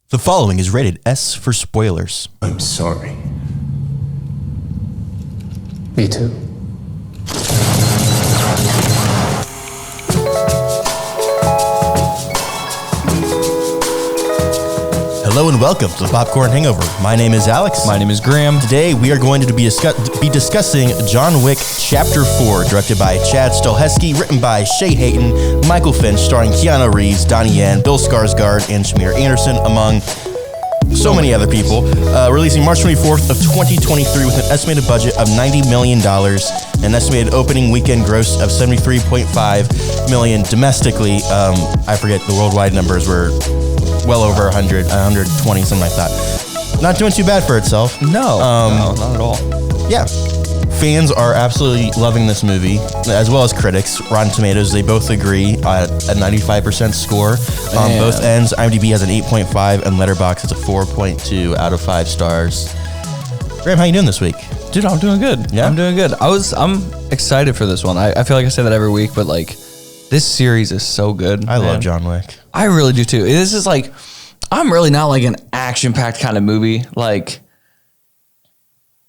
The following is rated S for spoilers. I'm sorry. Me too. Hello and welcome to the Popcorn Hangover. My name is Alex. My name is Graham. Today we are going to be discussing John Wick Chapter 4, directed by Chad Stahelski, written by Shay Hayton, Michael Finch, starring Keanu Reeves, Donnie Yen, Bill Skarsgård, and Shamir Anderson, among so many other people. Releasing March 24th of 2023 with an estimated budget of $90 million, an estimated opening weekend gross of $73.5 million domestically. I forget, the worldwide numbers were well over 100, 120, something like that. Not doing too bad for itself. No, not at all. Yeah. Fans are absolutely loving this movie, as well as critics. Rotten Tomatoes, they both agree at a 95% score on both ends. IMDb has an 8.5 and Letterboxd has a 4.2 out of 5 stars. Graham, how you doing this week? Dude, I'm doing good. Yeah? I'm doing good. I'm excited for this one. I feel like I say that every week, but like this series is so good. I love John Wick. I really do too. This is like, I'm really not like an action-packed kind of movie. Like,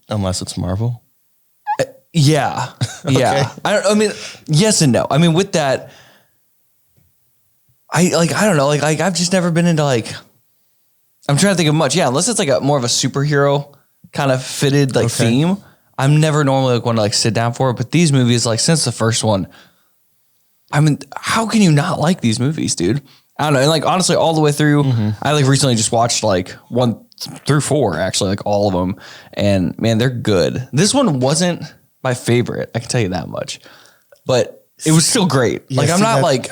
Unless it's Marvel. yeah. Yeah. I mean, yes and no. I mean, with that, I don't know. Like I've just never been into like, I'm trying to think of much. Yeah. Unless it's like more of a superhero kind of fitted like theme. I'm never normally like one to like sit down for it. But these movies, like since the first one, I mean, how can you not like these movies, dude? I don't know. And like, honestly, all the way through, I like recently just watched like 1 through 4, actually, like all of them. And man, they're good. This one wasn't my favorite. I can tell you that much, but it was still great. Yeah, like, I'm not like,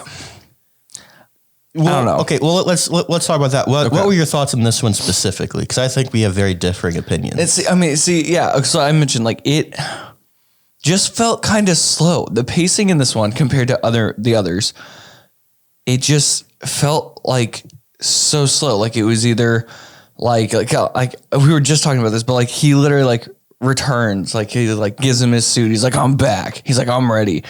well, I don't know. Okay. Well, let's talk about that. What were your thoughts on this one specifically? Because I think we have very differing opinions. Yeah. So I mentioned like it just felt kind of slow. The pacing in this one compared to the others, it just felt like so slow. Like it was either like we were just talking about this, but like he literally like returns, like he like gives him his suit. He's like, I'm back. He's like, I'm ready.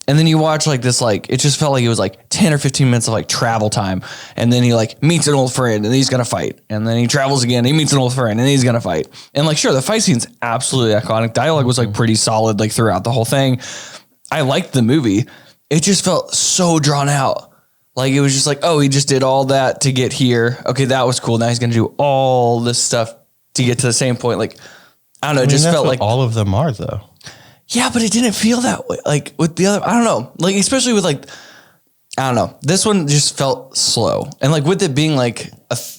And then you watch like this, like, it just felt like it was like 10 or 15 minutes of like travel time. And then he like meets an old friend and he's going to fight. And then he travels again. He meets an old friend and he's going to fight. And like, sure, the fight scene's absolutely iconic. Dialogue was like pretty solid, like throughout the whole thing. I liked the movie. It just felt so drawn out. Like it was just like, oh, he just did all that to get here. Okay, that was cool. Now he's going to do all this stuff to get to the same point. Like, I don't know. It just felt like all of them are though. Yeah, but it didn't feel that way. Like with the other, I don't know. Like, especially with like, I don't know. This one just felt slow. And like with it being like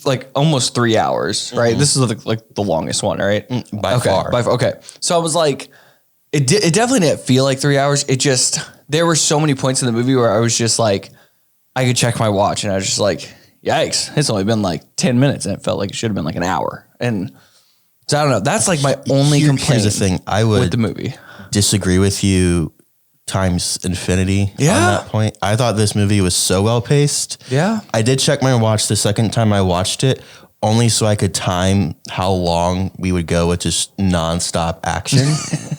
like almost 3 hours, right? This is like the longest one, right? By far. Okay. So I was like, it definitely didn't feel like 3 hours. It just, there were so many points in the movie where I was just like, I could check my watch and I was just like, yikes, it's only been like 10 minutes and it felt like it should have been like an hour. And so I don't know. That's like my only complaint. Here's the thing. I would with the movie disagree with you times infinity on Yeah. that point. I thought this movie was so well paced. Yeah. I did check my watch the second time I watched it, only so I could time how long we would go with just nonstop action.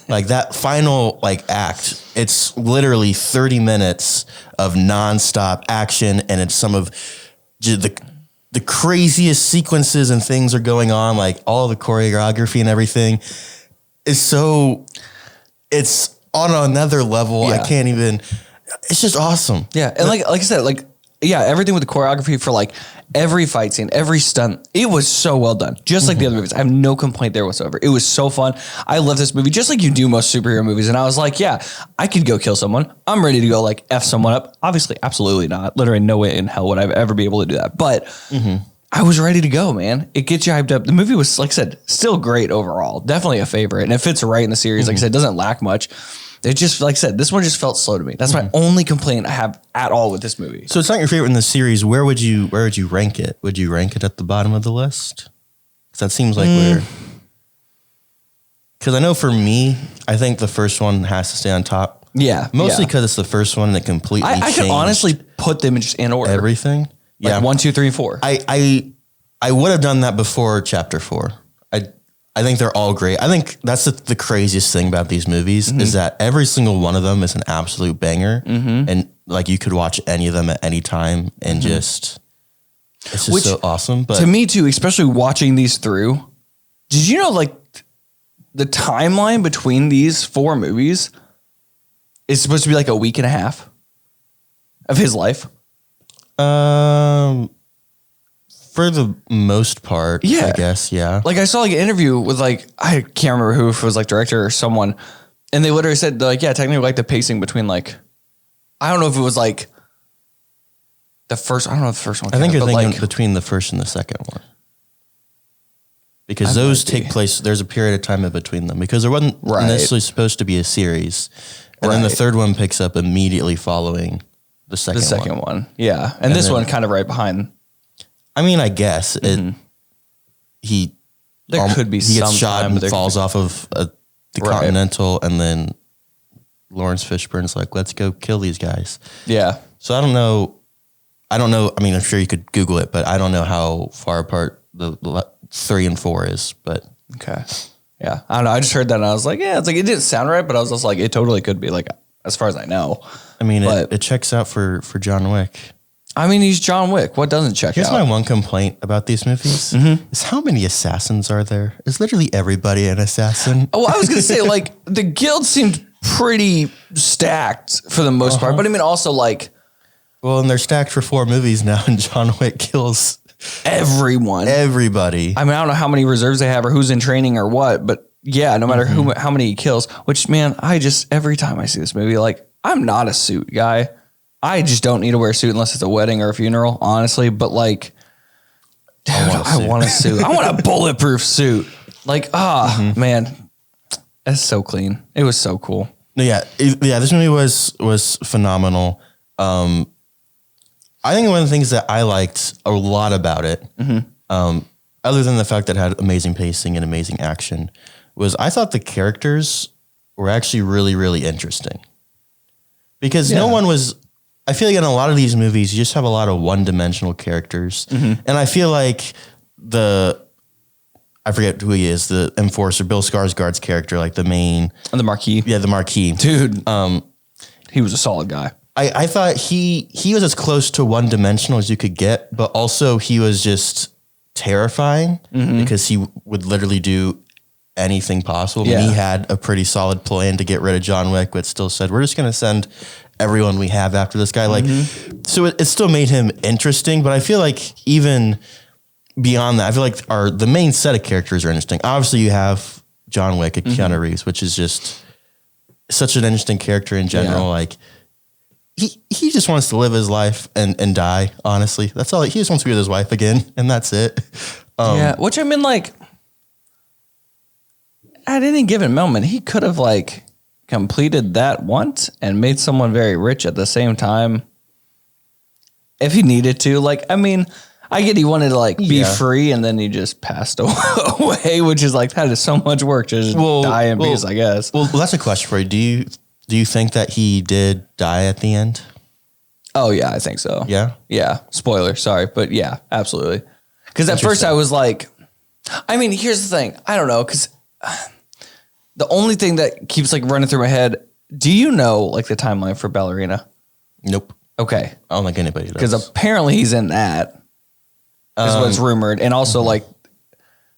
Like that final like act, it's literally 30 minutes of nonstop action, and it's some of the craziest sequences and things are going on. Like all the choreography and everything is so, it's on another level. Yeah. I can't even, it's just awesome. Yeah. And like I said, like, yeah, everything with the choreography for like every fight scene, every stunt, it was so well done. Just like the other movies. I have no complaint there whatsoever. It was so fun. I love this movie, just like you do most superhero movies. And I was like, yeah, I could go kill someone. I'm ready to go like F someone up. Obviously, absolutely not. Literally no way in hell would I ever be able to do that. But I was ready to go, man. It gets you hyped up. The movie was, like I said, still great overall. Definitely a favorite. And it fits right in the series. Like I said, it doesn't lack much. It just, like I said, this one just felt slow to me. That's my only complaint I have at all with this movie. So it's not your favorite in the series. Where would you rank it? Would you rank it at the bottom of the list? Because that seems like where. Because I know for me, I think the first one has to stay on top. Yeah. Mostly because it's the first one and it completely I changed could honestly put them just in order. everything. Like 1, 2, 3, 4. I would have done that before Chapter 4. I think they're all great. I think that's the craziest thing about these movies is that every single one of them is an absolute banger. And like you could watch any of them at any time and just It's just so awesome. But to me too, especially watching these through, did you know like the timeline between these 4 movies is supposed to be like a week and a half of his life? For the most part, I guess, yeah. Like I saw like an interview with like, I can't remember who, if it was like director or someone, and they literally said like, yeah, technically like the pacing between like, I don't know if it was like the first, I don't know if the first one. I think you're thinking like, between the first and the second one. Because those take place, there's a period of time in between them. Because there wasn't necessarily supposed to be a series. And then the third one picks up immediately following the second one. Yeah. And this one kind of right behind. I mean, I guess there could be he gets shot and falls off of the Continental, and then Lawrence Fishburne's like, let's go kill these guys. Yeah. So I don't know. I mean, I'm sure you could Google it, but I don't know how far apart the 3 and 4 is, but. Okay. Yeah. I don't know. I just heard that and I was like, yeah, it's like, it didn't sound right, but I was just like, it totally could be, like, as far as I know. I mean, it checks out for John Wick. I mean, he's John Wick. What doesn't check out? Here's my one complaint about these movies is how many assassins are there? Is literally everybody an assassin? Oh, I was going to say, like, the guild seemed pretty stacked for the most part. But I mean, also, like... Well, and they're stacked for 4 movies now, and John Wick kills... everyone. Everybody. I mean, I don't know how many reserves they have or who's in training or what, but yeah, no matter how many he kills, which, man, every time I see this movie, like, I'm not a suit guy. I just don't need to wear a suit unless it's a wedding or a funeral, honestly. But like, dude, I want a suit. I want a bulletproof suit. Like, man, that's so clean. It was so cool. Yeah. This movie was phenomenal. I think one of the things that I liked a lot about it, other than the fact that it had amazing pacing and amazing action, was I thought the characters were actually really, really interesting. Because no one was... I feel like in a lot of these movies, you just have a lot of one-dimensional characters. And I feel like I forget who he is, the enforcer, Bill Skarsgård's character, like the main... And the Marquis. Yeah, the Marquis. Dude, he was a solid guy. I thought he was as close to one-dimensional as you could get, but also he was just terrifying because he would literally do anything possible. I mean, he had a pretty solid plan to get rid of John Wick, but still said, we're just going to send everyone we have after this guy. Like, so it still made him interesting, but I feel like even beyond that, I feel like the main set of characters are interesting. Obviously you have John Wick and Keanu Reeves, which is just such an interesting character in general. Yeah. Like he just wants to live his life and die. Honestly, that's all. He just wants to be with his wife again, and that's it. Which I mean, like, at any given moment, he could have like completed that once and made someone very rich at the same time if he needed to. Like, I mean, I get he wanted to like be free, and then he just passed away, which is like, that is so much work to just die in peace, I guess. Well, that's a question for you. Do you think that he did die at the end? Oh yeah, I think so. Yeah? Yeah. Spoiler, sorry. But yeah, absolutely. Because at first I was like, I mean, here's the thing. I don't know, because the only thing that keeps like running through my head, do you know like the timeline for Ballerina? Nope. Okay. I don't think anybody does. Because apparently he's in that, is what's rumored. And also like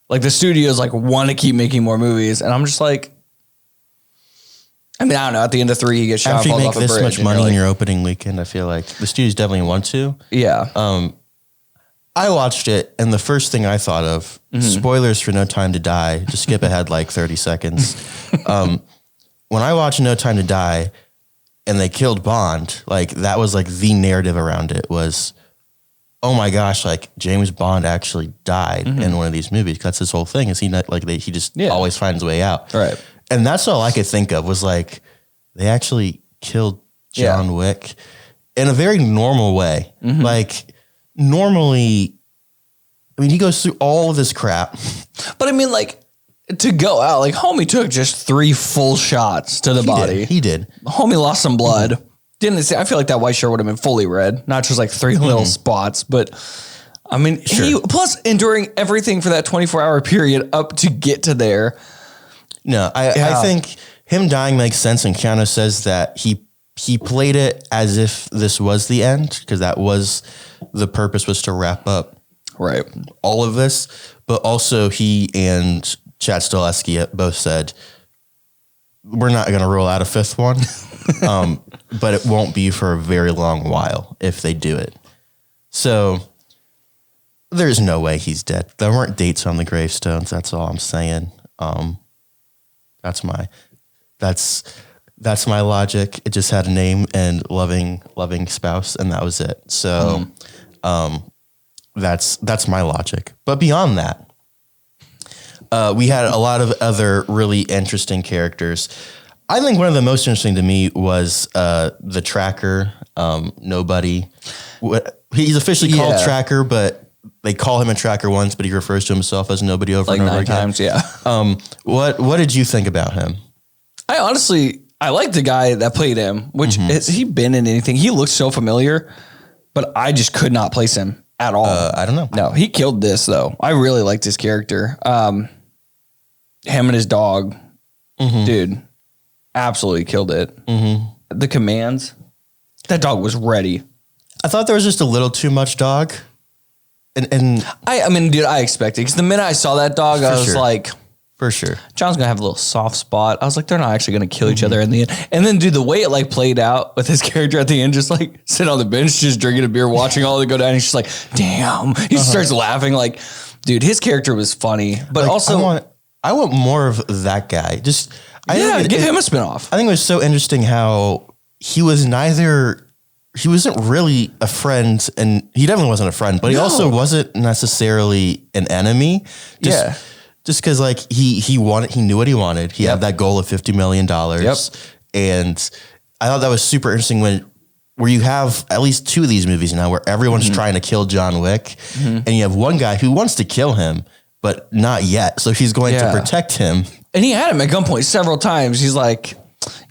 the studios like want to keep making more movies. And I'm just like, I mean, I don't know. At the end of 3, you get shot. After you make this much money in your opening weekend, I feel like the studios definitely want to. Yeah. I watched it, and the first thing I thought of, spoilers for No Time to Die, just skip ahead like 30 seconds. When I watched No Time to Die and they killed Bond, like that was like the narrative around it was, oh my gosh, like James Bond actually died in one of these movies. That's his whole thing. Is he not like he just always finds a way out. Right. And that's all I could think of was like, they actually killed John Wick in a very normal way. Like normally, I mean, he goes through all of this crap. But I mean, like, to go out, like, homie took just 3 full shots to the body. He did. Homie lost some blood. Didn't say, I feel like that white shirt would have been fully red, not just like 3 little spots. But I mean, he plus enduring everything for that 24-hour period up to get to there. No, I think him dying makes sense. And Keanu says that he he played it as if this was the end, because that was the purpose, was to wrap up all of this. But also he and Chad Stahelski both said, we're not going to rule out a fifth one, but it won't be for a very long while if they do it. So there's no way he's dead. There weren't dates on the gravestones. That's all I'm saying. That's my logic. It just had a name and loving spouse, and that was it. So, that's my logic. But beyond that, we had a lot of other really interesting characters. I think one of the most interesting to me was the tracker, Nobody. He's officially called Tracker, but they call him a tracker once, but he refers to himself as Nobody over and over 9 again. times, yeah. What did you think about him? I like the guy that played him, which has he been in anything? He looks so familiar, but I just could not place him at all. I don't know. No, he killed this though. I really liked his character. Him and his dog, dude, absolutely killed it. The commands, that dog was ready. I thought there was just a little too much dog. And I mean, dude, I expected, because the minute I saw that dog, I was like, for sure, John's gonna have a little soft spot. I was like, they're not actually gonna kill each other in the end. And then, dude, the way it like played out with his character at the end, just like sitting on the bench, just drinking a beer, watching all of it go down. He's just like, damn. He just starts laughing. Like, dude, his character was funny, but like, also I want more of that guy. Just give him a spinoff. I think it was so interesting how he wasn't really a friend, and he definitely wasn't a friend, but he also wasn't necessarily an enemy. Just because like he knew what he wanted. He had that goal of $50 million. And I thought that was super interesting where you have at least 2 of these movies now where everyone's trying to kill John Wick, and you have one guy who wants to kill him, but not yet. So he's going to protect him. And he had him at gunpoint several times. He's like,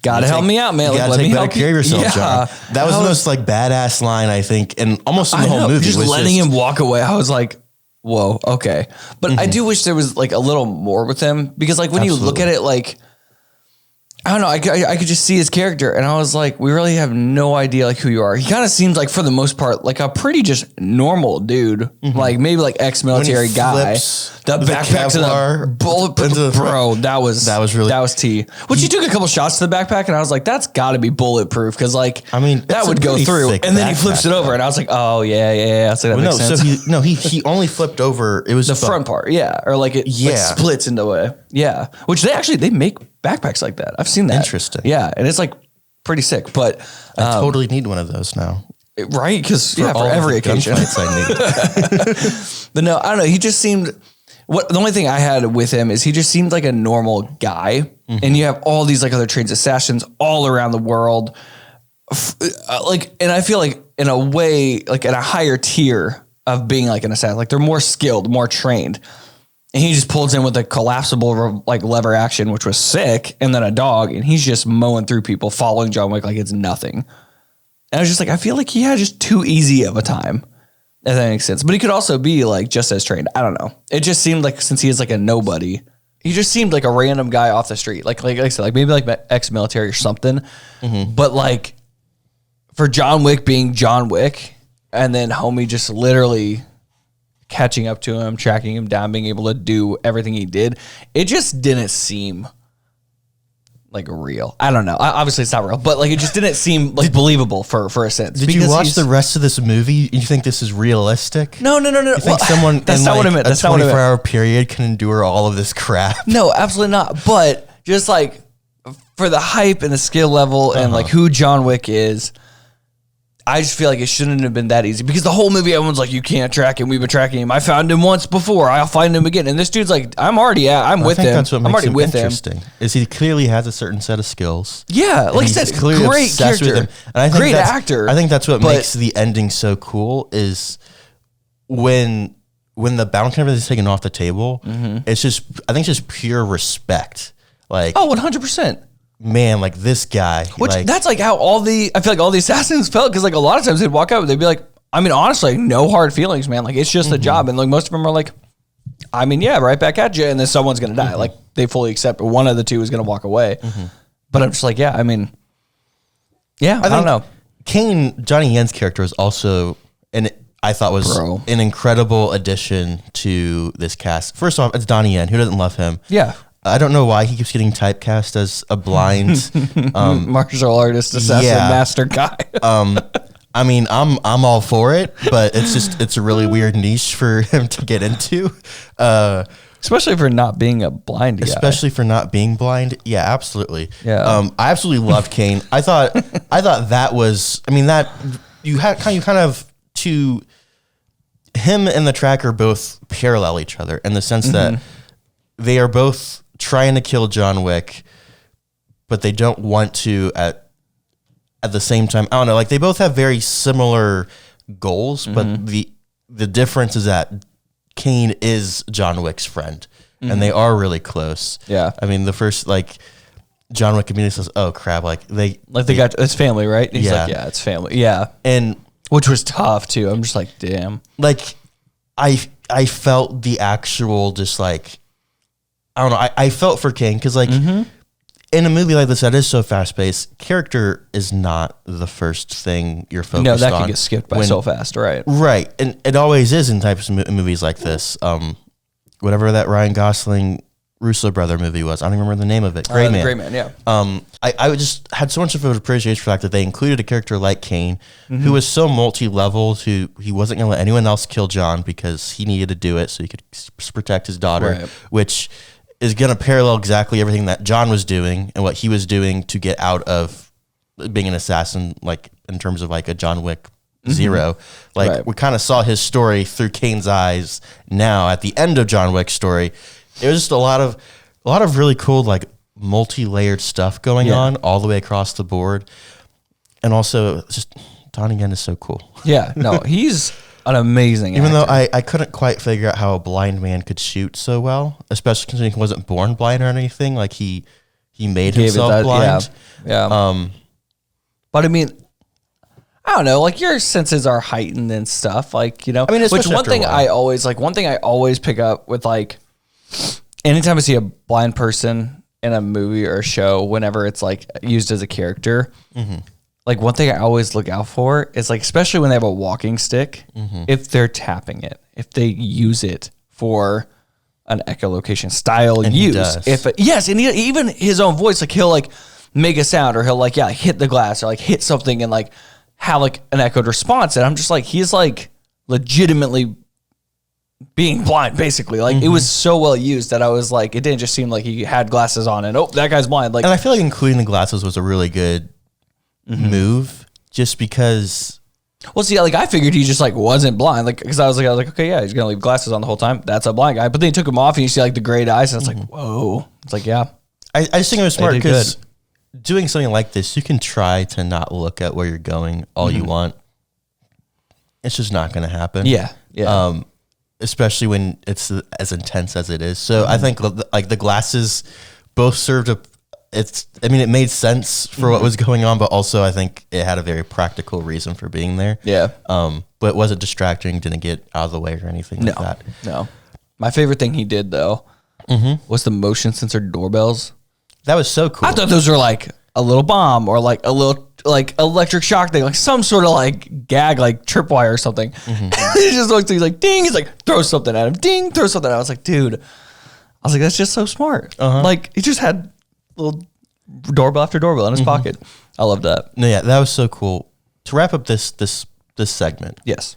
gotta help me out, man. You Like, gotta take better care of yourself, John. That was the most like badass line, I think, and almost in the whole movie. Just letting him walk away. I was like, whoa, okay. But I do wish there was like a little more with him, because like when you look at it, like, I don't know, I could just see his character, and I was like, we really have no idea like who you are. He kind of seems like, for the most part, like a pretty just normal dude, like maybe like ex-military guy. The backpack to the bulletproof, bro. That was T. Which he took a couple shots to the backpack, and I was like, that's got to be bulletproof, because like, I mean, that would go through. And then he flips it over, and I was like, oh yeah. So that makes sense. So he only flipped over. It was the front part, or like it like splits into a which they make backpacks like that. I've seen that. Interesting. Yeah, and it's like pretty sick. But I totally need one of those now. Right? Because for every occasion, I need. But no, I don't know. He just seemed. The only thing I had with him is he just seemed like a normal guy, and you have all these like other trained assassins all around the world, and I feel like in a way, like in a higher tier of being like an assassin, like they're more skilled, more trained. And he just pulls in with a collapsible like lever action, which was sick, and then a dog, and he's just mowing through people, following John Wick like it's nothing. And I was just like, I feel like he had just too easy of a time, if that makes sense. But he could also be like just as trained. I don't know. It just seemed like, since he is like a nobody, he just seemed like a random guy off the street. Like I said, like maybe like ex-military or something. But like for John Wick being John Wick, and then homie just literally catching up to him, tracking him down, being able to do everything he did, it just didn't seem like real. I don't know. Obviously, it's not real, but like it just didn't seem like believable for a sense. Did you watch the rest of this movie? You think this is realistic? No. You think someone that's in not like what I meant. a 24-hour period can endure all of this crap? No, absolutely not. But just like for the hype and the skill level and like who John Wick is, I just feel like it shouldn't have been that easy, because the whole movie, everyone's like, you can't track him. We've been tracking him. I found him once before. I'll find him again. And this dude's like, I'm with him. That's what makes him with interesting. Is he clearly has a certain set of skills. Yeah, like I said, great character, and I think great actor. I think that's what makes the ending so cool, is when the bounty is taken off the table. It's just pure respect. Like, 100%. Man, like this guy. Which that's like how I feel like all the assassins felt, because like a lot of times they'd walk out and they'd be like, I mean, honestly, no hard feelings, man. Like it's just a job. And like most of them are like, I mean, yeah, right back at you. And then someone's going to die. Like they fully accept one of the two is going to walk away. But I'm just like, yeah, I mean, Yeah, I don't know. Kane, Johnny Yen's character is also, and I thought was an incredible addition to this cast. First off, it's Donnie Yen. Who doesn't love him? Yeah. I don't know why he keeps getting typecast as a blind martial artist, assassin, master guy. I mean, I'm all for it, but it's a really weird niche for him to get into. Especially for not being a blind guy. Especially for not being blind. Yeah, absolutely. Yeah. I absolutely loved Kane. I thought that was, I mean, that you kind of to him and the tracker both parallel each other in the sense that they are both trying to kill John Wick, but they don't want to at the same time. I don't know, like they both have very similar goals, but the difference is that Kane is John Wick's friend, and they are really close. Yeah. I mean, the first, like, John Wick immediately says, "Oh crap!" Like they got it's family, right? And he's like, "Yeah, it's family." Yeah, and which was tough too. I'm just like, damn. Like, I felt the actual just like, I don't know. I felt for Kane because like in a movie like this that is so fast paced, character is not the first thing you're focused on. No, that can get skipped by so fast, right? Right, and it always is in types of movies like this. Whatever that Ryan Gosling Russo brother movie was, I don't even remember the name of it. Gray Man. Gray Man, yeah. I just had so much of an appreciation for the fact that they included a character like Kane, who was so multi-leveled, who he wasn't going to let anyone else kill John because he needed to do it so he could protect his daughter, which is going to parallel exactly everything that John was doing and what he was doing to get out of being an assassin, like in terms of like a John Wick Zero. Like we kind of saw his story through Kane's eyes now at the end of John Wick's story. It was just a lot of really cool, like multi-layered stuff going on all the way across the board. And also just Donnie Yen is so cool. Yeah, no, he's an amazing actor. Even though I couldn't quite figure out how a blind man could shoot so well, especially considering he wasn't born blind or anything. Like he made himself blind. Yeah. But I mean, I don't know, like your senses are heightened and stuff. Like, you know, I mean, which one thing I always pick up with, like, anytime I see a blind person in a movie or a show, whenever it's like used as a character, like one thing I always look out for is like, especially when they have a walking stick, if they're tapping it, if they use it for an echolocation style use. And even his own voice, like he'll like make a sound or he'll like, hit the glass or like hit something and like have like an echoed response. And I'm just like, he's like legitimately being blind, basically. Like it was so well used that I was like, it didn't just seem like he had glasses on and that guy's blind. Like, and I feel like including the glasses was a really good move, just because. Well, see, like I figured he just like wasn't blind, like because I was like, okay, yeah, he's gonna leave glasses on the whole time. That's a blind guy. But then he took them off and you see like the great eyes, and it's like, whoa. It's like, yeah. I just think it was smart because doing something like this, you can try to not look at where you're going all you want. It's just not going to happen. Yeah. Especially when it's as intense as it is. So I think like the glasses both served it made sense for what was going on, but also I think it had a very practical reason for being there. Yeah. But it wasn't distracting, didn't get out of the way or anything like that. No. My favorite thing he did though was the motion sensor doorbells. That was so cool. I thought those were like a little bomb or like a little like electric shock thing, like some sort of like gag, like tripwire or something. He just looks, he's like, ding, he's like, throw something at him, ding, throw something at him. I was like, dude, that's just so smart. Like he just had little doorbell after doorbell in his pocket. I love that. No, yeah, that was so cool. To wrap up this segment. Yes.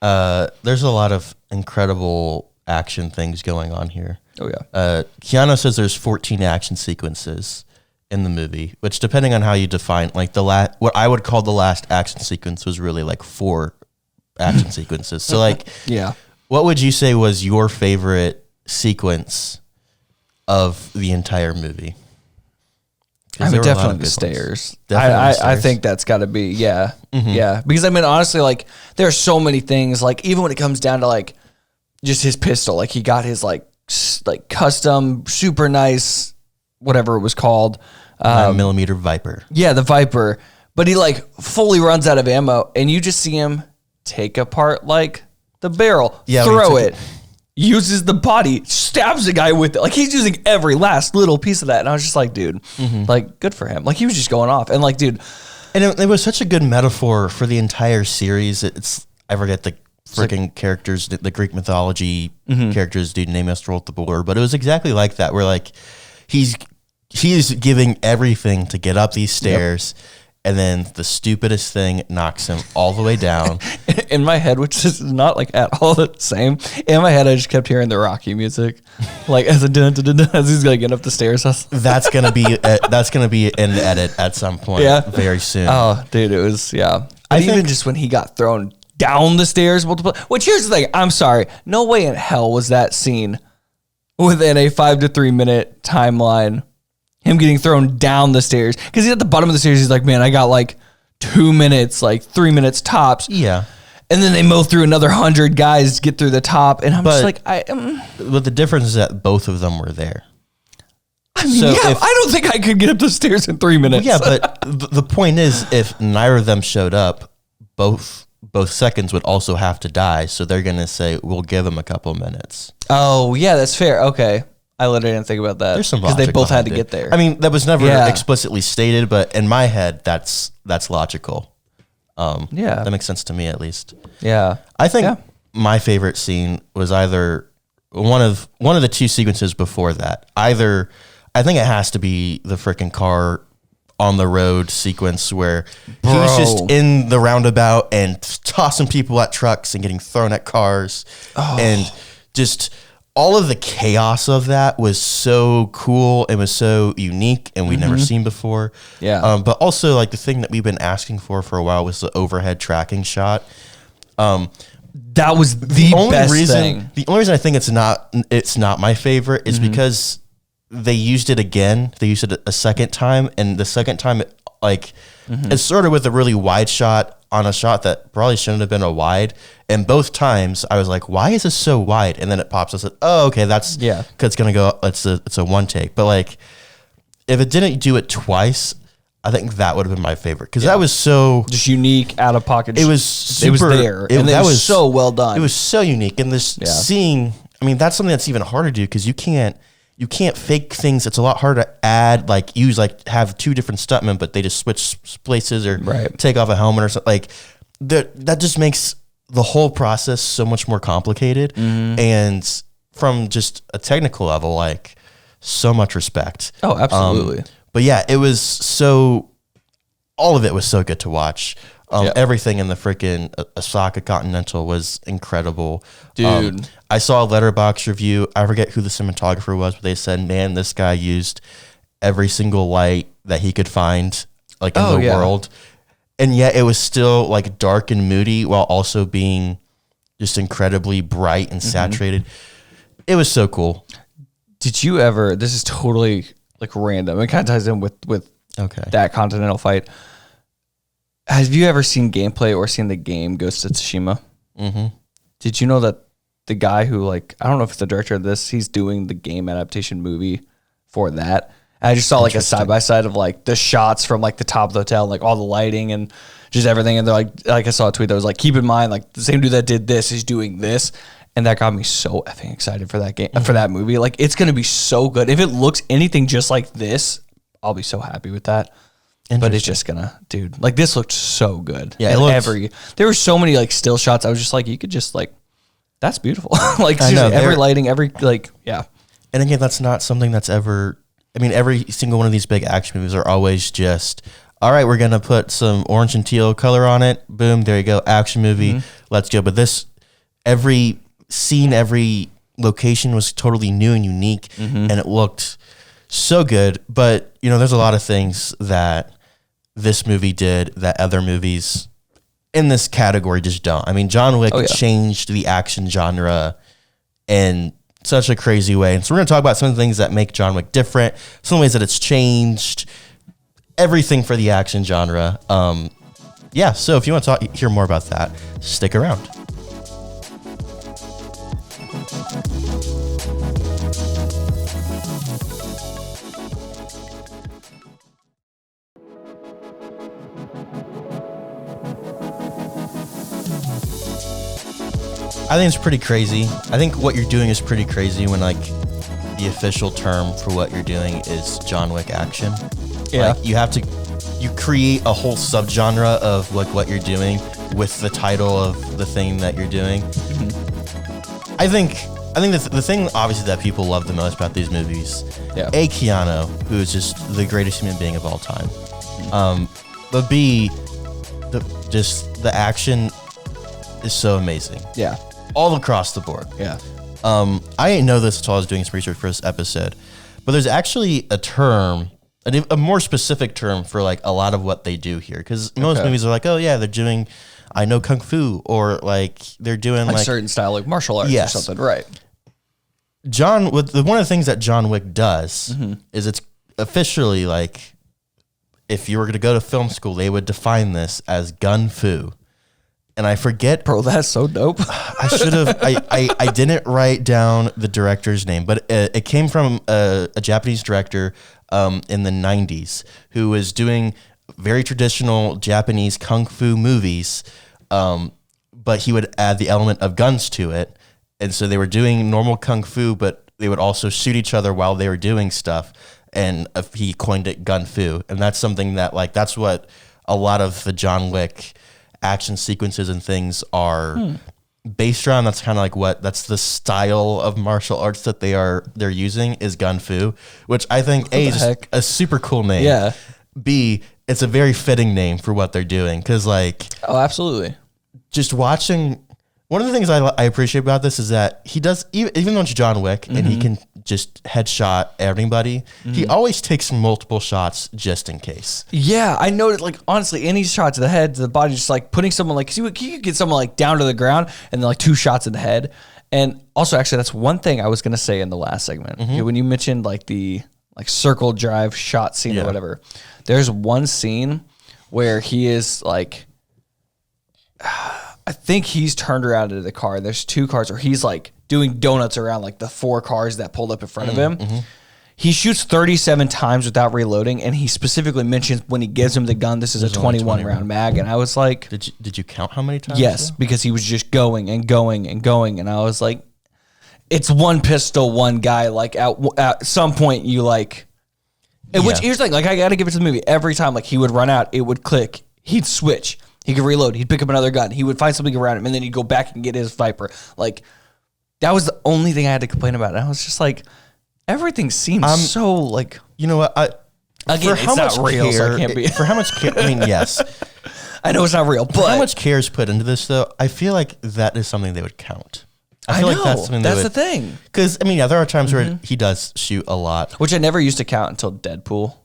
There's a lot of incredible action things going on here. Oh yeah. Keanu says there's 14 action sequences in the movie, which depending on how you define, like what I would call the last action sequence was really like 4 action sequences. So like, what would you say was your favorite sequence of the entire movie? I mean, definitely the stairs. I think that's got to be, yeah. Because I mean, honestly, like there are so many things, like even when it comes down to like just his pistol, like he got his like custom, super nice, whatever it was called. 9mm Viper. Yeah, the Viper. But he like fully runs out of ammo and you just see him take apart like the barrel, throw it, uses the body, stabs the guy with it. Like he's using every last little piece of that. And I was just like, dude, like good for him. Like he was just going off. And like, dude, And it was such a good metaphor for the entire series. I forget the freaking characters, the Greek mythology characters, dude, name us rolled the board, but it was exactly like that. Where like he's giving everything to get up these stairs. Yep. And then the stupidest thing knocks him all the way down. In my head, which is not like at all the same. In my head, I just kept hearing the Rocky music, like as he's like getting up the stairs. That's gonna be an edit at some point. Very soon. Oh, dude, it was I think even just when he got thrown down the stairs multiple. Which here's the thing. I'm sorry. No way in hell was that scene within a 5 to 3 minute timeline. Him getting thrown down the stairs. Because he's at the bottom of the stairs. He's like, man, I got like 2 minutes, like 3 minutes tops. Yeah. And then they mow through another 100 guys to get through the top. And I'm just like, But the difference is that both of them were there. I mean, I don't think I could get up the stairs in 3 minutes. Well, yeah, but the point is, if neither of them showed up, both seconds would also have to die. So they're going to say, we'll give them a couple minutes. Oh, yeah, that's fair. Okay. I literally didn't think about that. There's some because they both had to get there. I mean, that was never explicitly stated, but in my head, that's logical. That makes sense to me at least. Yeah, I think my favorite scene was either one of the two sequences before that. Either I think it has to be the freaking car on the road sequence where he's just in the roundabout and tossing people at trucks and getting thrown at cars and just. All of the chaos of that was so cool and was so unique and we'd never seen before. Yeah. But also like the thing that we've been asking for a while was the overhead tracking shot. That was the best thing. The only reason I think it's not my favorite is because they used it again. They used it a second time, and the second time it's sort of with a really wide shot on a shot that probably shouldn't have been a wide. And both times I was like, why is this so wide? And then it pops. I said, oh, okay, that's because it's going to go, it's a one take. But like, if it didn't do it twice, I think that would have been my favorite. Because that was so just unique, out of pocket. It was super, it was there. And that was so well done. It was so unique. And this seeing, I mean, that's something that's even harder to do because you can't fake things. It's a lot harder to add, have two different stuntmen, but they just switch places or take off a helmet or something. Like that just makes the whole process so much more complicated. And from just a technical level, like so much respect. Oh, absolutely. But yeah, it was all of it was so good to watch. Everything in the freaking Osaka Continental was incredible. Dude. I saw a Letterboxd review. I forget who the cinematographer was, but they said, man, this guy used every single light that he could find in the world. And yet it was still like dark and moody while also being just incredibly bright and saturated. It was so cool. Did you ever, this is totally like random. It kind of ties in with that Continental fight. Have you ever seen gameplay or seen the game Ghost of Tsushima? Did you know that the guy who I don't know if it's the director of this, he's doing the game adaptation movie for that. And I just saw a side-by-side of the shots from the top of the hotel, all the lighting and just everything. And they're I saw a tweet that was keep in mind, the same dude that did this is doing this. And that got me so effing excited for that game, for that movie. It's going to be so good. If it looks anything just like this, I'll be so happy with that. But it's just gonna, dude. This looked so good. Yeah, there were so many still shots. I was just you could just that's beautiful. Every lighting, yeah. And again, that's not something that's ever. I mean, every single one of these big action movies are always just, all right, we're gonna put some orange and teal color on it. Boom, there you go, action movie. Let's go. But this, every scene, every location was totally new and unique, and it looked so good. But there's a lot of things that this movie did that other movies in this category just don't. I mean, John Wick changed the action genre in such a crazy way. And so we're going to talk about some of the things that make John Wick different, some ways that it's changed everything for the action genre. So if you want to hear more about that, stick around. I think it's pretty crazy. I think what you're doing is pretty crazy when the official term for what you're doing is John Wick action. Yeah. You you create a whole subgenre of like what you're doing with the title of the thing that you're doing. I think the thing obviously that people love the most about these movies, Keanu, who is just the greatest human being of all time, but B, the action is so amazing. Yeah, all across the board. Yeah. I didn't know this until I was doing some research for this episode, but there's actually a term, a more specific term for like a lot of what they do here. Because most movies are like, oh yeah, they're doing, I know Kung Fu, or like they're doing like certain style, like martial arts or something, right? One of the things that John Wick does is it's officially like, if you were going to go to film school, they would define this as gun fu. And I forget, bro, that's so dope. I should have. I didn't write down the director's name, but it came from a Japanese director in the 90s who was doing very traditional Japanese kung fu movies, but he would add the element of guns to it. And so they were doing normal kung fu, but they would also shoot each other while they were doing stuff. And he coined it gun fu, and that's something that like that's what a lot of the John Wick action sequences and things are based around. That's kind of like that's the style of martial arts that they're using is gun fu, which I think A is just a super cool name. Yeah. B, it's a very fitting name for what they're doing. Cause like, oh, absolutely. Just watching, one of the things I appreciate about this is that he does, even though it's John Wick and he can just headshot everybody, he always takes multiple shots just in case. Yeah, I noticed, like, honestly, any shot to the head, to the body, just like putting someone like, you could get someone like down to the ground and then like 2 shots in the head. And also, actually, that's one thing I was going to say in the last segment. When you mentioned like the like circle drive shot scene or whatever, there's one scene where he is like, I think he's turned around into the car. There's 2 cars where he's like doing donuts around like the 4 cars that pulled up in front of him. He shoots 37 times without reloading, and he specifically mentions when he gives him the gun, this is a 21 round mag. And I was like, did you count how many times? Yes, because he was just going and going and going, and I was like, it's one pistol, one guy. Like at some point, you like, which here's the thing, like I got to give it to the movie. Every time like he would run out, it would click. He'd switch. He could reload. He'd pick up another gun. He would find something around him, and then he'd go back and get his Viper. Like, that was the only thing I had to complain about. And I was just like, everything seems so, like... You know what? Again, it's not real, so I can't be... For how much care... I mean, yes. I know it's not real, but... For how much care is put into this, though, I feel like that is something they would count. I feel like that's something that's the thing. Because, I mean, yeah, there are times where he does shoot a lot. Which I never used to count until Deadpool.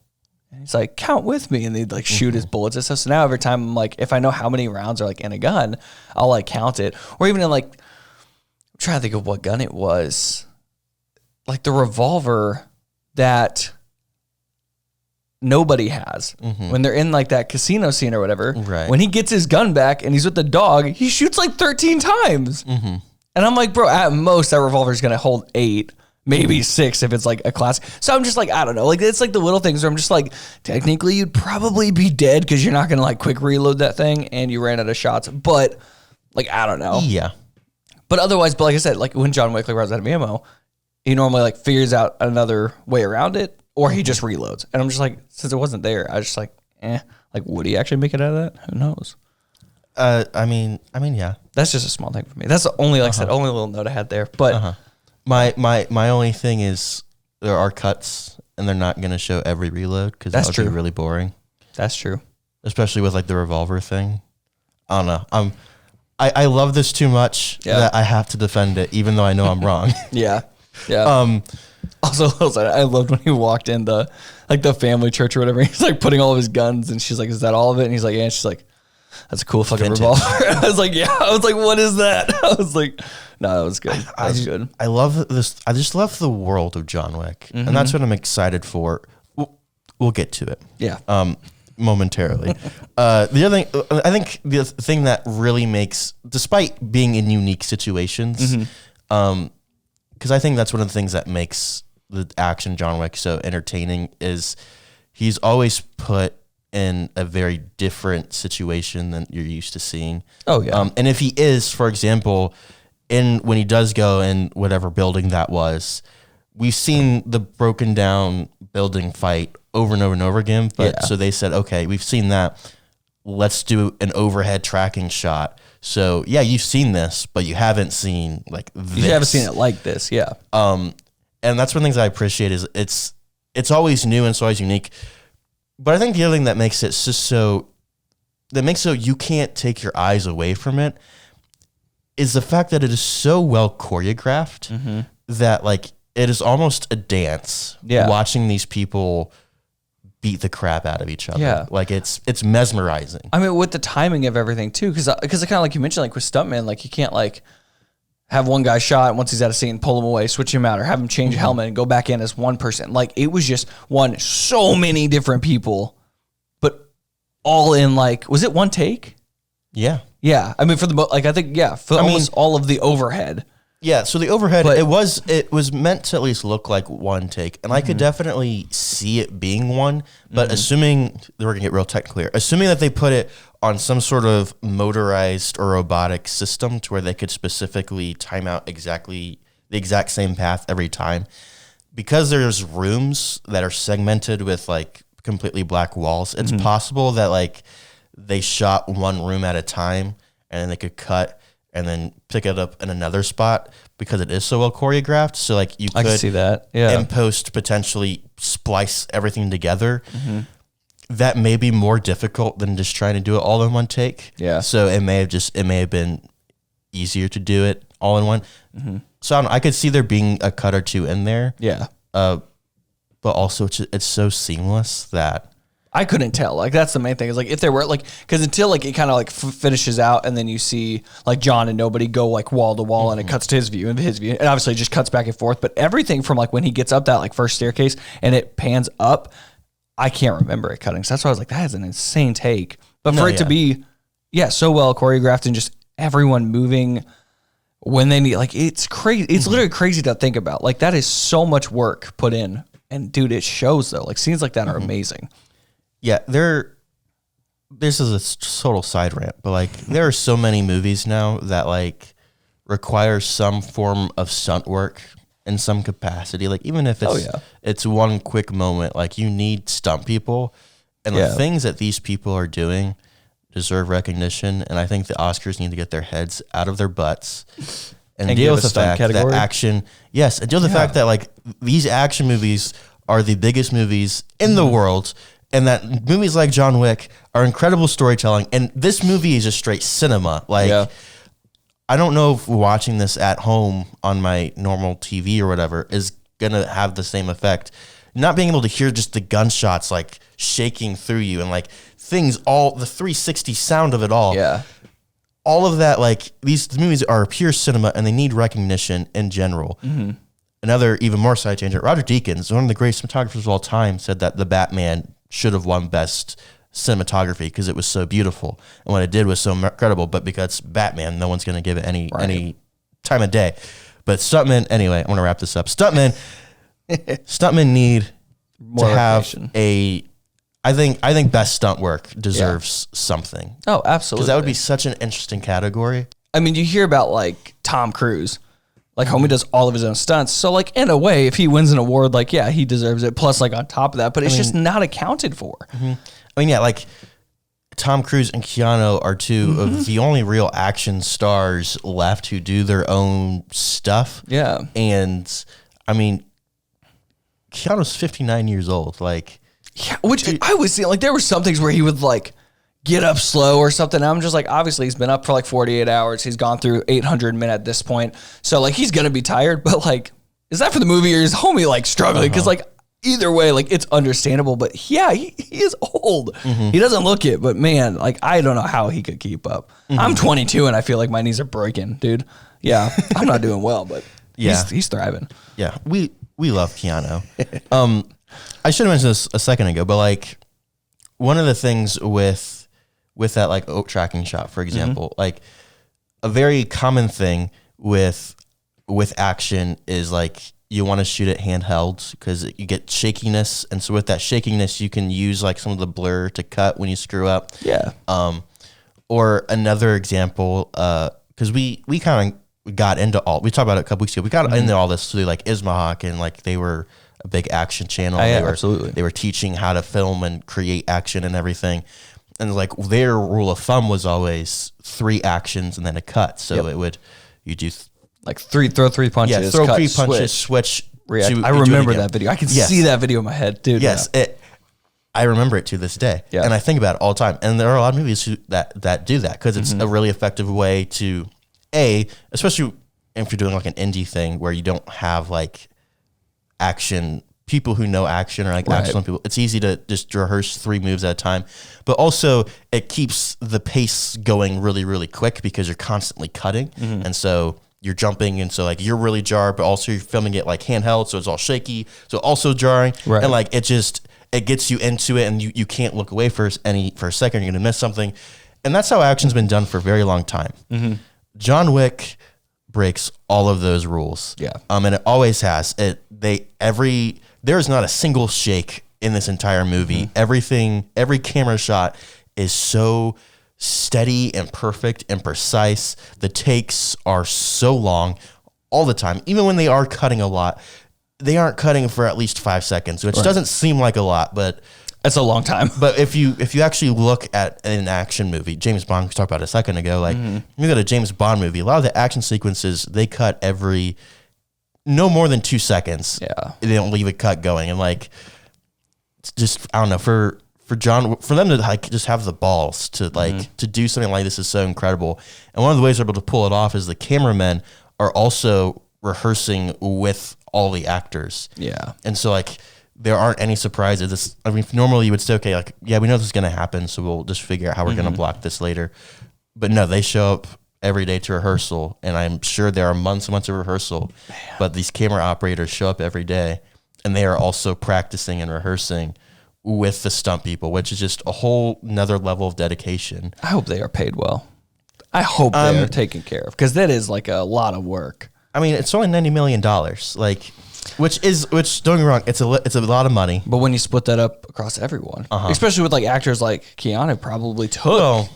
He's like, count with me, and they'd like shoot his bullets and stuff. So now every time I'm like, if I know how many rounds are like in a gun, I'll like count it. Or even in like, I'm trying to think of what gun it was, like the revolver that nobody has when they're in like that casino scene or whatever. Right. When he gets his gun back and he's with the dog, he shoots like 13 times. And I'm like, bro, at most that revolver is gonna hold 8. Maybe 6 if it's like a class. So I'm just like, I don't know. Like, it's like the little things where I'm just like, technically you'd probably be dead because you're not going to like quick reload that thing and you ran out of shots. But like, I don't know. Yeah. But otherwise, but like I said, like when John Wick like runs out of ammo, he normally like figures out another way around it or he just reloads. And I'm just like, since it wasn't there, I was just like, like would he actually make it out of that? Who knows? I mean, yeah. That's just a small thing for me. That's the only, like I said, only little note I had there. But My only thing is there are cuts and they're not going to show every reload because that would be really boring. That's true. Especially with like the revolver thing. I don't know. I love this too much that I have to defend it even though I know I'm wrong. Yeah. Also, I loved when he walked in the family church or whatever. He's like putting all of his guns and she's like, is that all of it? And he's like, yeah. And she's like, that's a cool fucking revolver. I was like, yeah. I was like, what is that? I was like, no, that was good. That was good. I love this. I just love the world of John Wick. And that's what I'm excited for. We'll get to it. Yeah. Momentarily. The other thing, I think the thing that really makes, despite being in unique situations, because I think that's one of the things that makes the action John Wick so entertaining is he's always put in a very different situation than you're used to seeing. Oh yeah. And if he is, for example, when he does go in whatever building that was, we've seen the broken down building fight over and over and over again. But so they said, okay, we've seen that. Let's do an overhead tracking shot. So yeah, you've seen this, but you haven't seen like this. You haven't seen it like this, yeah. And that's one of the things I appreciate is it's always new and it's always unique. But I think the other thing that makes it so you can't take your eyes away from it is the fact that it is so well choreographed that like it is almost a dance watching these people beat the crap out of each other. Yeah. Like it's mesmerizing. I mean, with the timing of everything too, because kind of like you mentioned, like with stuntmen, like you can't like have one guy shot and once he's out of scene, pull him away, switch him out, or have him change a helmet and go back in as one person. Like it was just so many different people, but all in like, was it one take? Yeah. Yeah. I mean, for almost all of the overhead. Yeah, so the overhead, it was meant to at least look like one take, and I could definitely see it being one, but assuming, we're going to get real technical here, assuming that they put it on some sort of motorized or robotic system to where they could specifically time out exactly the exact same path every time, because there's rooms that are segmented with like completely black walls, it's possible that like they shot one room at a time, and then they could cut and then pick it up in another spot because it is so well choreographed. So like you could I can see that. Yeah. in post potentially splice everything together. That may be more difficult than just trying to do it all in one take. Yeah. So it may have been easier to do it all in one. So I could see there being a cut or two in there. Yeah. But also it's so seamless that I couldn't tell. Like that's the main thing. Is like if there were like, because until like it kind of like finishes out, and then you see like John and nobody go like wall to wall, and it cuts to his view, and obviously it just cuts back and forth. But everything from like when he gets up that like first staircase and it pans up, I can't remember it cutting. So that's why I was like, that is an insane take. But for it to be, so well choreographed and just everyone moving when they need, like it's crazy. It's literally crazy to think about. Like that is so much work put in, and dude, it shows though. Like scenes like that are amazing. Yeah, this is a total side rant, but like there are so many movies now that like require some form of stunt work in some capacity. Like even if it's one quick moment, like you need stunt people, and the things that these people are doing deserve recognition. And I think the Oscars need to get their heads out of their butts and deal with the fact that action, and deal with the fact that like these action movies are the biggest movies in the world. And that movies like John Wick are incredible storytelling. And this movie is just straight cinema. Like, I don't know if watching this at home on my normal TV or whatever is going to have the same effect. Not being able to hear just the gunshots, like, shaking through you and, like, things, all the 360 sound of it all. Yeah. All of that, like, these movies are pure cinema and they need recognition in general. Another even more side tangent, Roger Deakins, one of the greatest cinematographers of all time, said that The Batman should have won best cinematography because it was so beautiful and what it did was so incredible. But because it's Batman, no one's going to give it any time of day. But stuntmen, anyway, I'm going to wrap this up. Stuntmen need more to have I think best stunt work deserves something. Oh, absolutely. Because that would be such an interesting category. I mean, you hear about like Tom Cruise. Like homie does all of his own stunts. So like in a way, if he wins an award, like, he deserves it. Plus like on top of that, but it's just not accounted for. I mean, like Tom Cruise and Keanu are two of the only real action stars left who do their own stuff. Yeah. And I mean, Keanu's 59 years old. Like, which I was seeing, like there were some things where he would like get up slow or something. I'm just like, obviously he's been up for like 48 hours. He's gone through 800 men at this point. So like, he's going to be tired, but like, is that for the movie or is homie like struggling? Cause like either way, like it's understandable, but he is old. He doesn't look it, but man, like, I don't know how he could keep up. I'm 22 and I feel like my knees are breaking, dude. Yeah. I'm not doing well, but he's thriving. Yeah. We love Keanu. I should have mentioned this a second ago, but like one of the things with that like oak tracking shot, for example, like a very common thing with action is like you want to shoot it handheld because you get shakiness, and so with that shakiness you can use like some of the blur to cut when you screw up. Yeah. Or another example, because we got into all. We talked about it a couple weeks ago. We got into all this through like Ismahawk, and like they were a big action channel. Yeah, they were, absolutely. They were teaching how to film and create action and everything. And like their rule of thumb was always 3 actions and then a cut. So it would you do like throw 3 punches. yeah, throw cut, 3 punches, switch. React. to- I do it remember again. that video. I can Yes. see that video in my head, dude. Yes, I remember it to this day, and I think about it all the time. And there are a lot of movies that do that because it's a really effective way to, especially if you're doing like an indie thing where you don't have like action people who know action or like action people. It's easy to just rehearse 3 moves at a time, but also it keeps the pace going really, really quick because you're constantly cutting, and so you're jumping, and so like you're really jarred, but also you're filming it like handheld, so it's all shaky, so also jarring, and like it gets you into it, and you can't look away for a second. You're gonna miss something, and that's how action's been done for a very long time. John Wick breaks all of those rules, and it always has. There is not a single shake in this entire movie. Every camera shot is so steady and perfect and precise. The takes are so long all the time. Even when they are cutting a lot, they aren't cutting for at least 5 seconds, which doesn't seem like a lot, but it's a long time. But if you actually look at an action movie, James Bond, we talked about it a second ago, like you look at a James Bond movie, a lot of the action sequences, they cut every no more than 2 seconds. Yeah. They don't leave a cut going. And like, it's just, I don't know, for them to like just have the balls to like to do something like this is so incredible. And one of the ways they're able to pull it off is the cameramen are also rehearsing with all the actors. Yeah. And so like there aren't any surprises. Normally you would say, okay, like, yeah, we know this is going to happen, so we'll just figure out how we're going to block this later. But no, they show up every day to rehearsal, and I'm sure there are months and months of rehearsal, but these camera operators show up every day, and they are also practicing and rehearsing with the stunt people, which is just a whole nother level of dedication. I hope they are paid well. I hope they are taken care of, because that is like a lot of work. I mean, it's only $90 million, like, which don't get me wrong, it's a lot of money. But when you split that up across everyone, especially with like actors like Keanu probably took